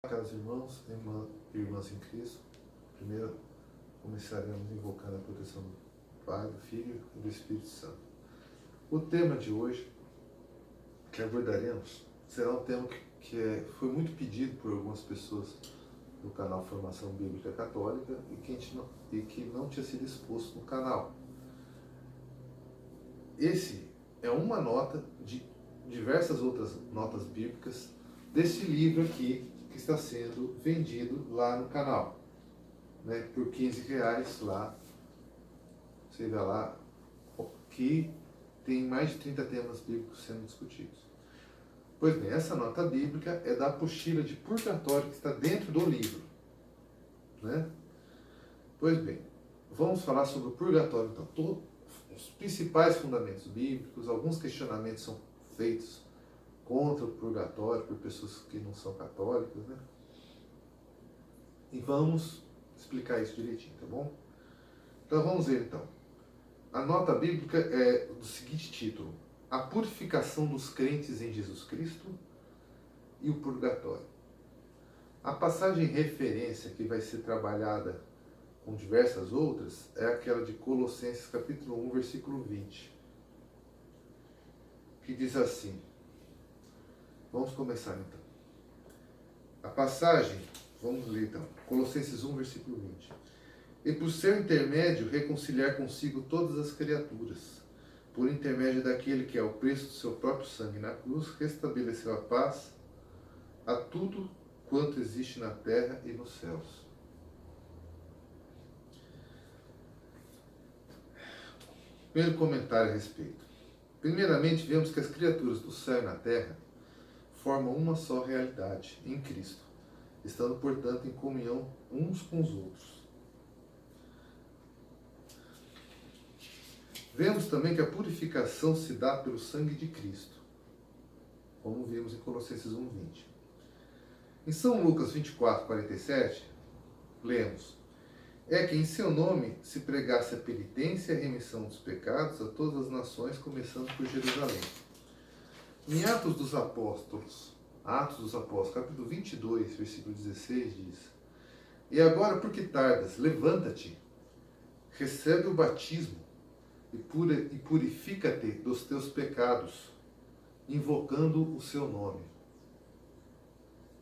Caros irmãos e irmãs em Cristo, primeiro começaremos invocando a proteção do Pai, do Filho e do Espírito Santo. O tema de hoje que abordaremos será um tema que foi muito pedido por algumas pessoas do canal Formação Bíblica Católica e que não tinha sido exposto no canal. Esse é uma nota de diversas outras notas bíblicas desse livro aqui, que está sendo vendido lá no canal, né, por R$15 lá. Você vê lá que tem mais de 30 temas bíblicos sendo discutidos. Pois bem, essa nota bíblica é da apostila de purgatório que está dentro do livro, né? Pois bem, vamos falar sobre o purgatório então. Os principais fundamentos bíblicos, alguns questionamentos são feitos contra o purgatório por pessoas que não são católicas, né? E vamos explicar isso direitinho, tá bom? Então vamos ver então. A nota bíblica é do seguinte título: A purificação dos crentes em Jesus Cristo e o purgatório. A passagem referência que vai ser trabalhada com diversas outras é aquela de Colossenses capítulo 1, versículo 20, que diz assim. Vamos começar então. A passagem, vamos ler então. Colossenses 1, versículo 20. E por seu intermédio reconciliar consigo todas as criaturas, por intermédio daquele que é o preço do seu próprio sangue na cruz, restabeleceu a paz a tudo quanto existe na terra e nos céus. Primeiro comentário a respeito. Primeiramente, vemos que as criaturas do céu e na terra formam uma só realidade, em Cristo, estando, portanto, em comunhão uns com os outros. Vemos também que a purificação se dá pelo sangue de Cristo, como vimos em Colossenses 1:20. Em São Lucas 24:47, lemos: É que em seu nome se pregasse a penitência e a remissão dos pecados a todas as nações, começando por Jerusalém. Em Atos dos Apóstolos, capítulo 22, versículo 16, diz: E agora, por que tardas? Levanta-te, recebe o batismo e purifica-te dos teus pecados, invocando o seu nome.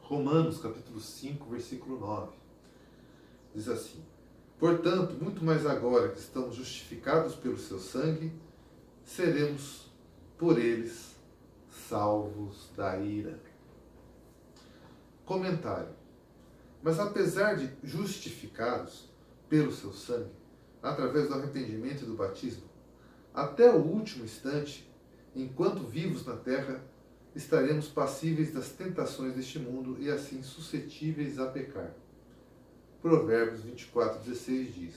Romanos, capítulo 5, versículo 9, diz assim: Portanto, muito mais agora que estamos justificados pelo seu sangue, seremos por eles salvos da ira. Comentário. Mas apesar de justificados pelo seu sangue, através do arrependimento e do batismo, até o último instante, enquanto vivos na terra, estaremos passíveis das tentações deste mundo e assim suscetíveis a pecar. Provérbios 24:16 diz: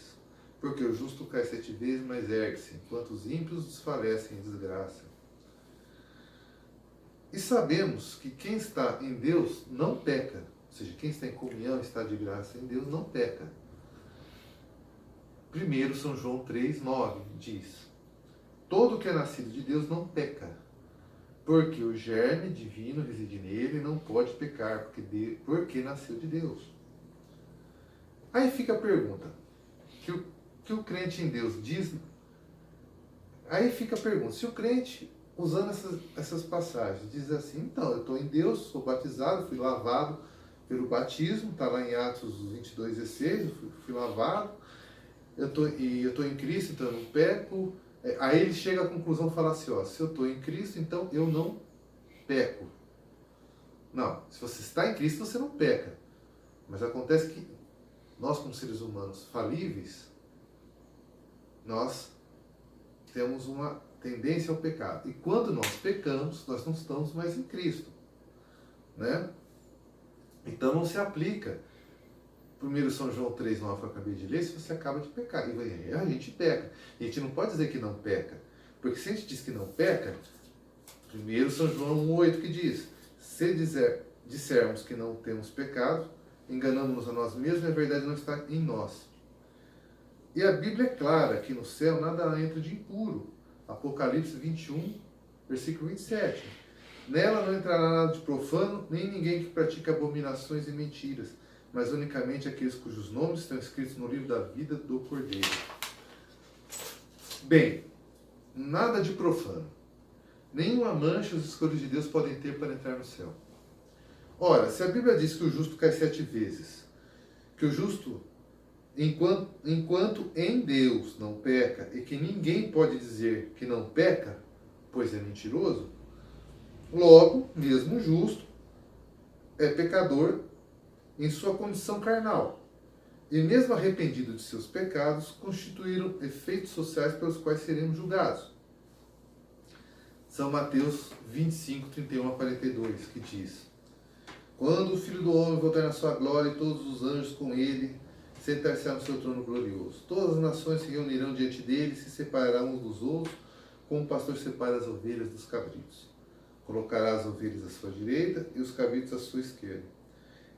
Porque o justo cai 7 vezes, mas ergue-se, enquanto os ímpios desfalecem em desgraça. E sabemos que quem está em Deus não peca. Ou seja, quem está em comunhão, está de graça em Deus, não peca. 1 São João 3:9 diz: Todo que é nascido de Deus não peca, porque o germe divino reside nele e não pode pecar, porque nasceu de Deus. Aí fica a pergunta, que o crente em Deus diz... Aí fica a pergunta, se o crente, usando essas passagens, diz assim: então, eu estou em Deus, sou batizado, fui lavado pelo batismo, está lá em Atos 22:16, eu fui lavado, eu estou em Cristo, então eu não peco. Aí ele chega à conclusão e fala assim: ó, se eu estou em Cristo, então eu não peco. Não, se você está em Cristo, você não peca. Mas acontece que nós, como seres humanos falíveis, nós temos uma tendência ao pecado. E quando nós pecamos, nós não estamos mais em Cristo, né? Então não se aplica 1 São João 3:9 que eu acabei de ler, se você acaba de pecar. E a gente peca. E a gente não pode dizer que não peca. Porque se a gente diz que não peca, 1 São João 1:8 que diz: Se dissermos que não temos pecado, enganamos-nos a nós mesmos e a verdade não está em nós. E a Bíblia é clara que no céu nada entra de impuro. Apocalipse 21, versículo 27. Nela não entrará nada de profano, nem ninguém que pratica abominações e mentiras, mas unicamente aqueles cujos nomes estão escritos no livro da vida do Cordeiro. Bem, nada de profano. Nenhuma mancha os escolhidos de Deus podem ter para entrar no céu. Ora, se a Bíblia diz que o justo cai 7 vezes, que o justo, enquanto em Deus não peca, e que ninguém pode dizer que não peca, pois é mentiroso, logo, mesmo o justo é pecador em sua condição carnal. E mesmo arrependido de seus pecados, constituíram efeitos sociais pelos quais seremos julgados. São Mateus 25, 31 a 42, que diz: Quando o Filho do Homem voltar na sua glória e todos os anjos com ele, sentar-se-á no seu trono glorioso. Todas as nações se reunirão diante dele e se separarão uns dos outros, como o pastor separa as ovelhas dos cabritos. Colocará as ovelhas à sua direita e os cabritos à sua esquerda.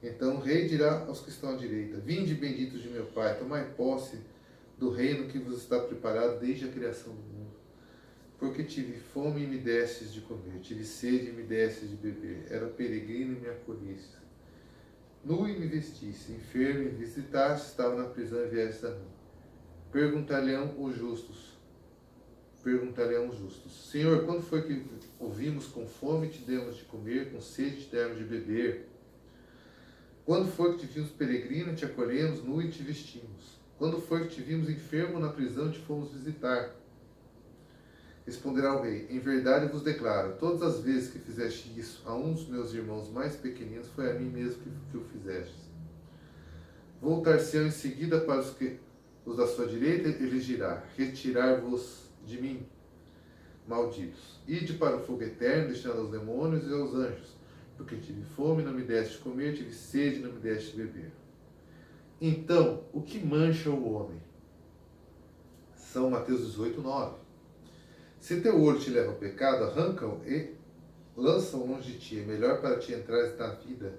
Então o rei dirá aos que estão à direita: Vinde, benditos de meu Pai, tomai posse do reino que vos está preparado desde a criação do mundo. Porque tive fome e me destes de comer, tive sede e me destes de beber, era peregrino e me acolheste, nu e me vestiste, enfermo e me visitaste, estava na prisão e vieste a mim. Perguntar-lhe-ão os justos, Senhor, quando foi que ouvimos com fome e te demos de comer, com sede te demos de beber? Quando foi que te vimos peregrino, te acolhemos, nu e te vestimos? Quando foi que te vimos enfermo na prisão e te fomos visitar? Responderá o rei: Em verdade vos declaro, todas as vezes que fizeste isso a um dos meus irmãos mais pequeninos, foi a mim mesmo que o fizestes. Voltar-se-ão em seguida para os da sua direita, ele dirá: Retirar-vos de mim, malditos. Ide para o fogo eterno, destinado aos demônios e aos anjos, porque tive fome, não me deste de comer, tive sede, não me deste de beber. Então, o que mancha o homem? São Mateus 18, 9. Se teu olho te leva ao pecado, arranca-o e lança-o longe de ti. É melhor para ti entrares na vida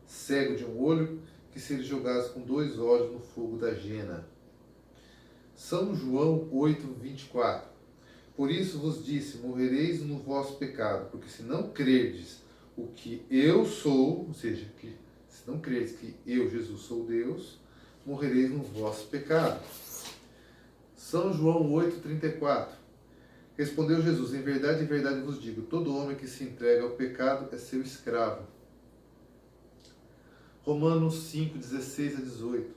cego de um olho que seres jogados com 2 olhos no fogo da jena. São João 8, 24. Por isso vos disse, morrereis no vosso pecado, porque se não crerdes o que eu sou, ou seja, se não creres que eu, Jesus, sou Deus, morrereis no vosso pecado. São João 8, 34. Respondeu Jesus: em verdade vos digo, todo homem que se entrega ao pecado é seu escravo. Romanos 5, 16 a 18.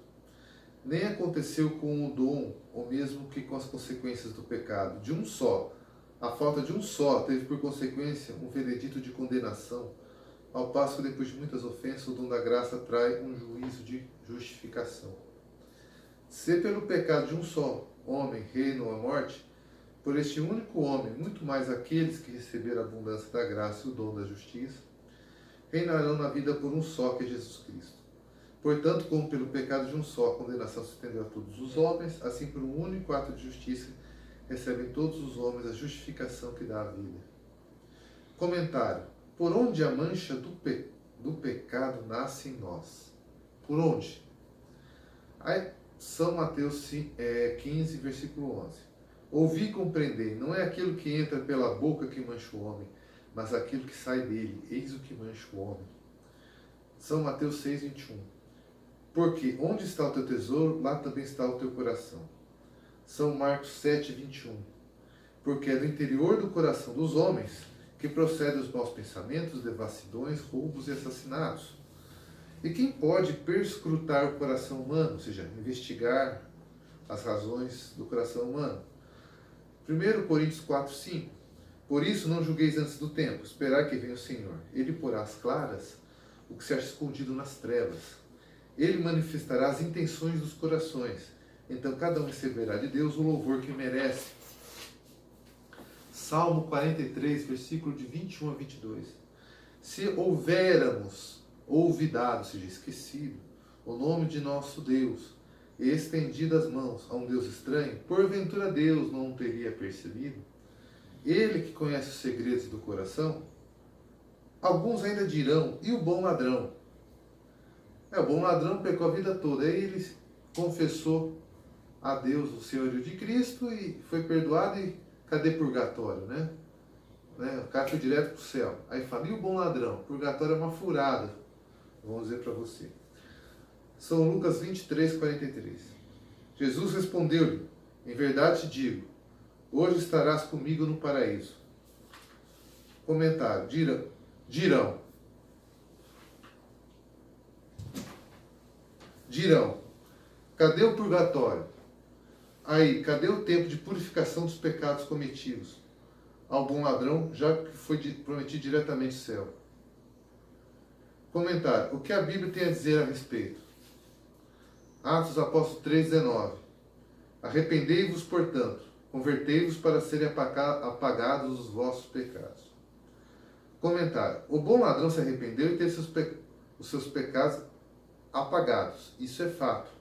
Nem aconteceu com o dom, ou mesmo que com as consequências do pecado, de um só. A falta de um só teve por consequência um veredito de condenação, ao passo que depois de muitas ofensas o dom da graça trai um juízo de justificação. Se pelo pecado de um só homem reinou a morte, por este único homem, muito mais aqueles que receberam a abundância da graça e o dom da justiça, reinarão na vida por um só, que é Jesus Cristo. Portanto, como pelo pecado de um só a condenação se estendeu a todos os homens, assim por um único ato de justiça recebem todos os homens a justificação que dá a vida. Comentário: por onde a mancha do pecado nasce em nós? Por onde? Aí, São Mateus 15, versículo 11. Ouvi e compreendei, não é aquilo que entra pela boca que mancha o homem, mas aquilo que sai dele, eis o que mancha o homem. São Mateus 6, 21. Porque onde está o teu tesouro, lá também está o teu coração. São Marcos 7, 21. Porque é do interior do coração dos homens que procedem os maus pensamentos, devassidões, roubos e assassinatos. E quem pode perscrutar o coração humano, ou seja, investigar as razões do coração humano? 1 Coríntios 4, 5. Por isso não julgueis antes do tempo, esperar que venha o Senhor. Ele porá às claras o que se acha escondido nas trevas. Ele manifestará as intenções dos corações. Então cada um receberá de Deus o louvor que merece. Salmo 43, versículo de 21 a 22. Se houvéramos olvidado, ou seja, esquecido, o nome de nosso Deus, e estendido as mãos a um Deus estranho, porventura Deus não o teria percebido? Ele que conhece os segredos do coração? Alguns ainda dirão: e o bom ladrão? O bom ladrão pecou a vida toda. Aí ele confessou a Deus o senhorio de Cristo e foi perdoado, e cadê purgatório, né? né? O cara foi direto para o céu. Aí fala, e o bom ladrão? Purgatório é uma furada, vamos dizer para você. São Lucas 23, 43. Jesus respondeu-lhe, em verdade te digo, hoje estarás comigo no paraíso. Comentário, dirão, cadê o purgatório? Aí, cadê o tempo de purificação dos pecados cometidos? Ao bom ladrão, já que foi prometido diretamente o céu. Comentário, o que a Bíblia tem a dizer a respeito? Atos dos Apóstolos 3,19. Arrependei-vos, portanto, convertei-vos para serem apagados os vossos pecados. Comentário, o bom ladrão se arrependeu e teve os seus pecados apagados. Isso é fato.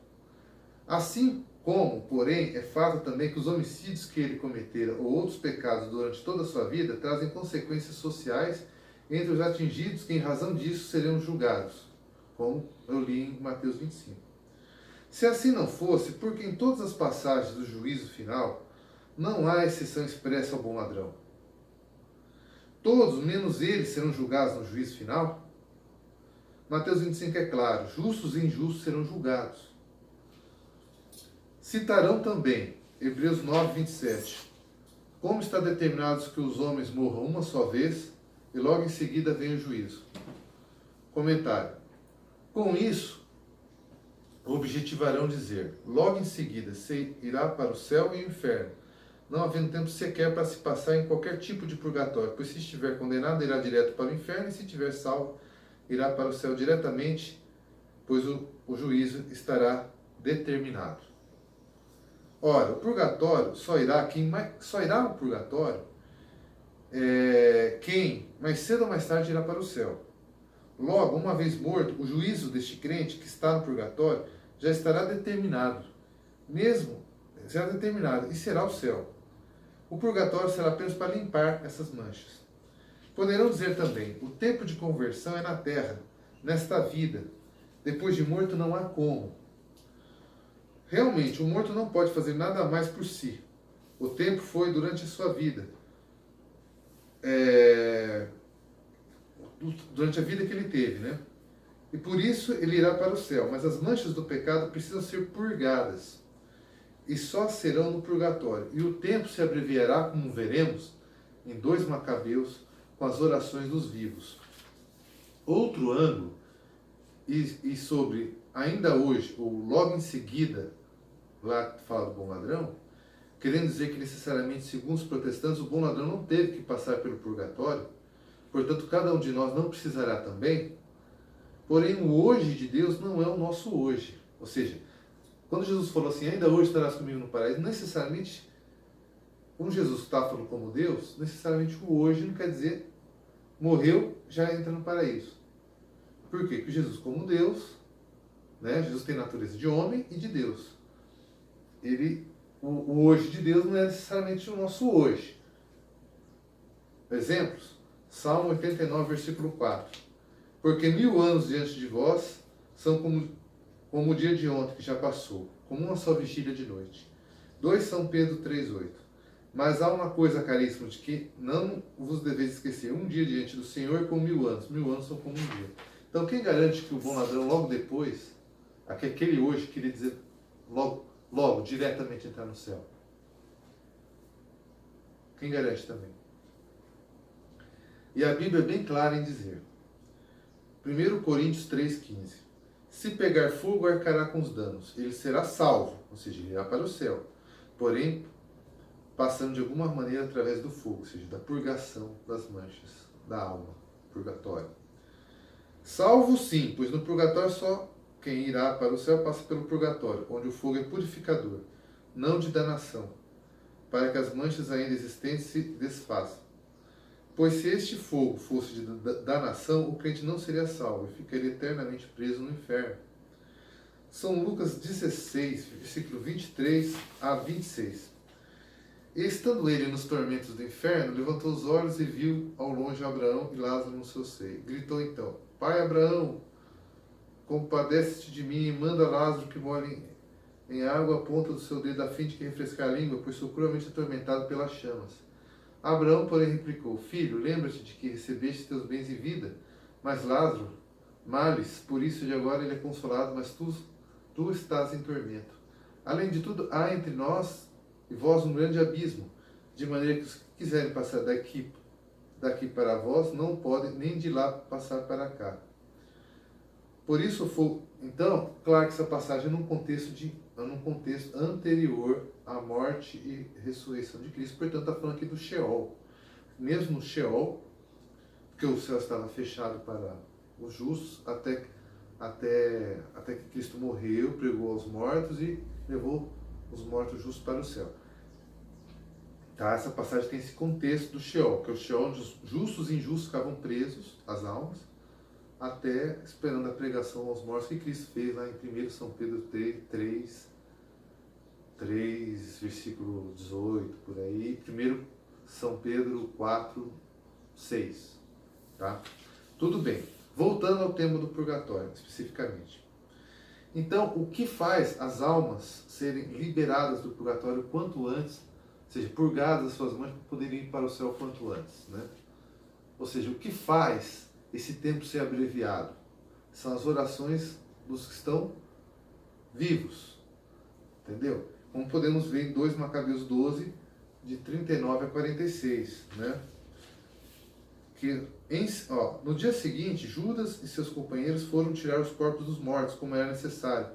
Assim como, porém, é fato também que os homicídios que ele cometera ou outros pecados durante toda a sua vida trazem consequências sociais entre os atingidos que, em razão disso, serão julgados, como eu li em Mateus 25. Se assim não fosse, porque em todas as passagens do juízo final não há exceção expressa ao bom ladrão. Todos, menos eles, serão julgados no juízo final? Mateus 25 é claro, justos e injustos serão julgados. Citarão também, Hebreus 9, 27. Como está determinado que os homens morram uma só vez, e logo em seguida vem o juízo. Comentário. Com isso, objetivarão dizer, logo em seguida se irá para o céu e o inferno, não havendo tempo sequer para se passar em qualquer tipo de purgatório, pois se estiver condenado, irá direto para o inferno, e se estiver salvo, irá para o céu diretamente, pois o juízo estará determinado. Ora, o purgatório só irá ao purgatório quem mais cedo ou mais tarde irá para o céu. Logo, uma vez morto, o juízo deste crente que está no purgatório já estará determinado, será determinado, e será o céu. O purgatório será apenas para limpar essas manchas. Poderão dizer também, o tempo de conversão é na terra, nesta vida. Depois de morto não há como. Realmente, o morto não pode fazer nada mais por si. O tempo foi durante a sua vida. Durante a vida que ele teve, né? E por isso ele irá para o céu. Mas as manchas do pecado precisam ser purgadas. E só serão no purgatório. E o tempo se abreviará, como veremos, em 2 Macabeus, com as orações dos vivos. Outro ângulo, e sobre ainda hoje, ou logo em seguida, lá fala do bom ladrão, querendo dizer que necessariamente, segundo os protestantes, o bom ladrão não teve que passar pelo purgatório, portanto, cada um de nós não precisará também, porém, o hoje de Deus não é o nosso hoje. Ou seja, quando Jesus falou assim, ainda hoje estarás comigo no paraíso, necessariamente, como Jesus está falando como Deus, necessariamente o hoje não quer dizer morreu, já entra no paraíso. Por quê? Porque Jesus, como Deus, né, Jesus tem natureza de homem e de Deus. O hoje de Deus não é necessariamente o nosso hoje. Exemplos? Salmo 89, versículo 4. Porque 1000 anos diante de vós são como o dia de ontem que já passou, como uma só vigília de noite. 2 São Pedro 3,8. Mas há uma coisa, caríssimo, de que não vos deveis esquecer. Um dia diante do Senhor como 1000 anos. 1000 anos são como um dia. Então, quem garante que o bom ladrão, logo depois, aquele hoje, queria dizer logo, diretamente entrar no céu? Quem garante também? E a Bíblia é bem clara em dizer. 1 Coríntios 3,15. Se pegar fogo, arcará com os danos. Ele será salvo, ou seja, ele irá para o céu. Porém, passando de alguma maneira através do fogo, ou seja, da purgação das manchas da alma. Purgatório. Salvo sim, pois no purgatório só quem irá para o céu passa pelo purgatório, onde o fogo é purificador, não de danação, para que as manchas ainda existentes se desfaçam. Pois se este fogo fosse de danação, o crente não seria salvo e ficaria eternamente preso no inferno. São Lucas 16, versículo 23 a 26. E estando ele nos tormentos do inferno, levantou os olhos e viu ao longe Abraão e Lázaro no seu seio. Gritou então, Pai Abraão, compadece-te de mim e manda Lázaro que molhe em água a ponta do seu dedo a fim de que refrescar a língua, pois sou cruelmente atormentado pelas chamas. Abraão, porém, replicou: Filho, lembra-te de que recebeste teus bens em vida, mas Lázaro, males, por isso de agora ele é consolado, mas tu estás em tormento. Além de tudo, há entre nós e vós um grande abismo, de maneira que os que quiserem passar daqui para vós não podem, nem de lá passar para cá. Por isso, então, claro que essa passagem é num contexto anterior à morte e ressurreição de Cristo, portanto, está falando aqui do Sheol. Mesmo no Sheol, porque o céu estava fechado para os justos, até que Cristo morreu, pregou aos mortos e levou os mortos justos para o céu. Tá? Essa passagem tem esse contexto do Sheol, que é o Sheol onde os justos e injustos ficavam presos, as almas, até esperando a pregação aos mortos que Cristo fez lá em 1 São Pedro 3, versículo 18, por aí, 1 São Pedro 4, 6. Tá? Tudo bem. Voltando ao tema do purgatório, especificamente. Então, o que faz as almas serem liberadas do purgatório quanto antes, ou seja, purgadas as suas mãos para poderem ir para o céu quanto antes, né? Ou seja, o que faz esse tempo ser abreviado? São as orações dos que estão vivos. Entendeu? Como podemos ver em 2 Macabeus 12, de 39 a 46, né? No dia seguinte, Judas e seus companheiros foram tirar os corpos dos mortos, como era necessário,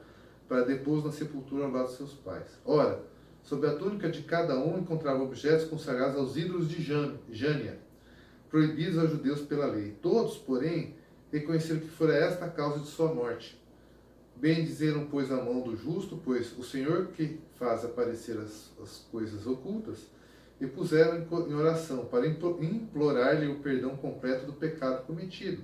para depô-los na sepultura ao lado de seus pais. Ora, sob a túnica de cada um encontrava objetos consagrados aos ídolos de Jânia, proibidos aos judeus pela lei. Todos, porém, reconheceram que fora esta a causa de sua morte. Bendizeram, pois, a mão do justo, pois o Senhor que faz aparecer as coisas ocultas, e puseram em oração para implorar-lhe o perdão completo do pecado cometido.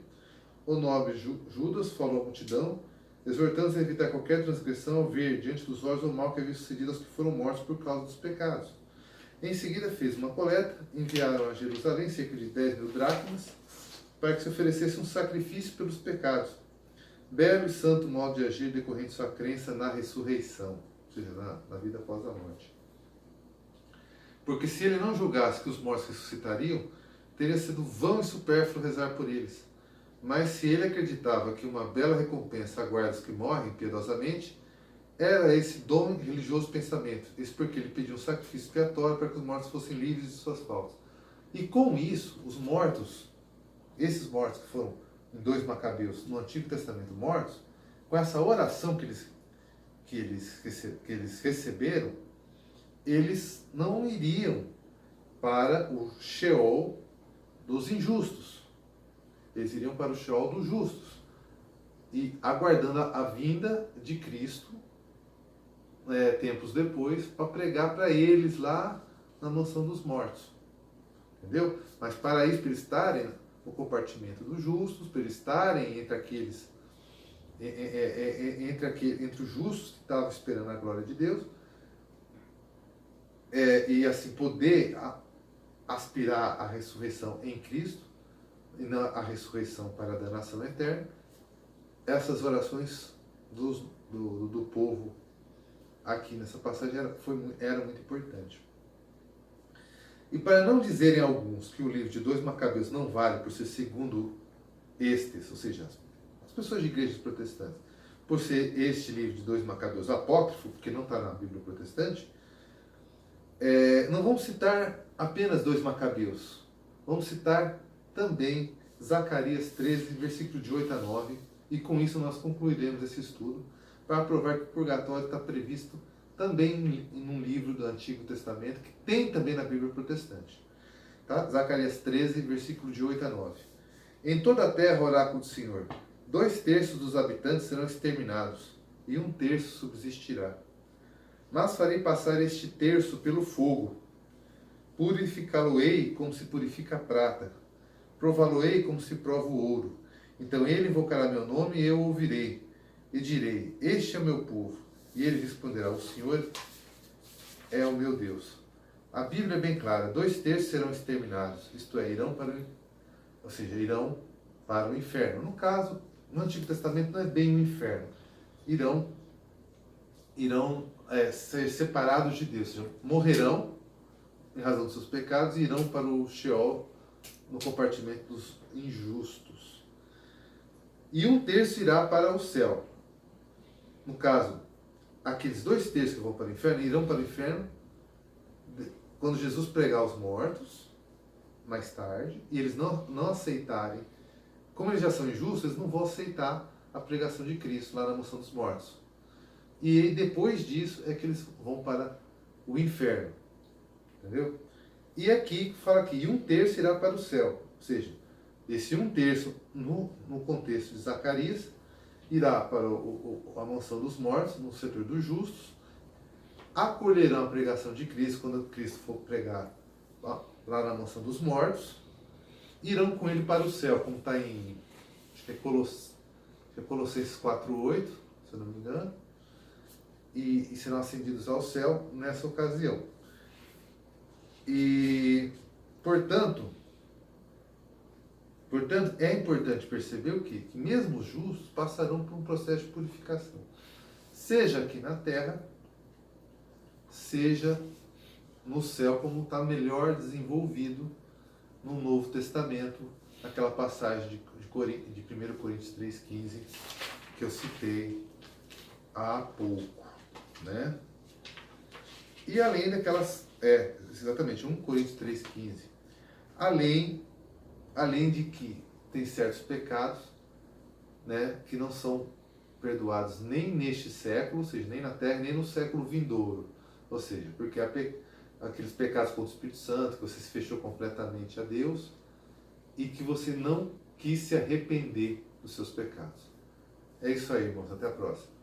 O nobre Judas falou à multidão, exortando-os a evitar qualquer transgressão ao ver diante dos olhos o mal que havia sucedido aos que foram mortos por causa dos pecados. Em seguida fez uma coleta, enviaram a Jerusalém cerca de 10.000 dracmas, para que se oferecesse um sacrifício pelos pecados. Belo e santo modo de agir decorrente de sua crença na ressurreição, ou seja, na vida após a morte. Porque se ele não julgasse que os mortos ressuscitariam, teria sido vão e supérfluo rezar por eles. Mas se ele acreditava que uma bela recompensa aguarda os que morrem piedosamente, era esse dom religioso pensamento. Isso porque ele pediu um sacrifício expiatório para que os mortos fossem livres de suas faltas. E com isso, os mortos, esses mortos que foram em 2 Macabeus no Antigo Testamento mortos, com essa oração que eles receberam, eles não iriam para o Sheol dos injustos. Eles iriam para o Sheol dos justos. E aguardando a vinda de Cristo, tempos depois, para pregar para eles lá na mansão dos mortos. Entendeu? Mas para isso, para eles estarem no compartimento dos justos, para eles estarem entre aqueles, entre os justos que estavam esperando a glória de Deus, e assim poder aspirar à ressurreição em Cristo, e não à ressurreição para a danação eterna, essas orações do povo aqui nessa passagem era muito importante. E para não dizerem alguns que o livro de 2 Macabeus não vale por ser segundo estes, ou seja, as pessoas de igrejas protestantes, por ser este livro de 2 Macabeus apócrifo, porque não está na Bíblia protestante, não vamos citar apenas 2 Macabeus, vamos citar também Zacarias 13, versículo de 8 a 9, e com isso nós concluiremos esse estudo, para provar que o purgatório está previsto também em um livro do Antigo Testamento, que tem também na Bíblia protestante. Tá? Zacarias 13, versículo de 8 a 9. Em toda a terra, oráculo do Senhor, 2/3 dos habitantes serão exterminados, e 1/3 subsistirá. Mas farei passar este terço pelo fogo. Purificá-lo-ei como se purifica a prata. Prová-lo-ei como se prova o ouro. Então ele invocará meu nome e eu ouvirei. E direi, este é o meu povo. E ele responderá, o Senhor é o meu Deus. A Bíblia é bem clara, 2/3 serão exterminados. Isto é, irão para o inferno. No caso, no Antigo Testamento não é bem o inferno. Irão ser separados de Deus, morrerão em razão dos seus pecados, e irão para o Sheol, no compartimento dos injustos. E um terço irá para o céu. No caso, aqueles 2/3 que vão para o inferno, irão para o inferno quando Jesus pregar aos mortos, mais tarde, e eles não aceitarem. Como eles já são injustos, eles não vão aceitar a pregação de Cristo lá na moção dos mortos. E aí, depois disso é que eles vão para o inferno. Entendeu? E aqui, fala aqui, e um terço irá para o céu. Ou seja, esse um terço, no contexto de Zacarias, irá para a mansão dos mortos, no setor dos justos, acolherão a pregação de Cristo quando Cristo for pregar lá na mansão dos mortos, irão com ele para o céu, como está em, acho que é Colossenses 4:8, se eu não me engano, e serão ascendidos ao céu nessa ocasião. E, portanto, é importante perceber o quê? Que mesmo os justos passarão por um processo de purificação, seja aqui na terra, seja no céu, como está melhor desenvolvido no Novo Testamento, aquela passagem de 1 Coríntios 3,15 que eu citei há pouco, né? E além daquelas, exatamente, 1 Coríntios 3,15, além de que tem certos pecados, né, que não são perdoados nem neste século, ou seja, nem na terra, nem no século vindouro. Ou seja, porque aqueles pecados contra o Espírito Santo, que você se fechou completamente a Deus e que você não quis se arrepender dos seus pecados. É isso aí, irmãos. Até a próxima.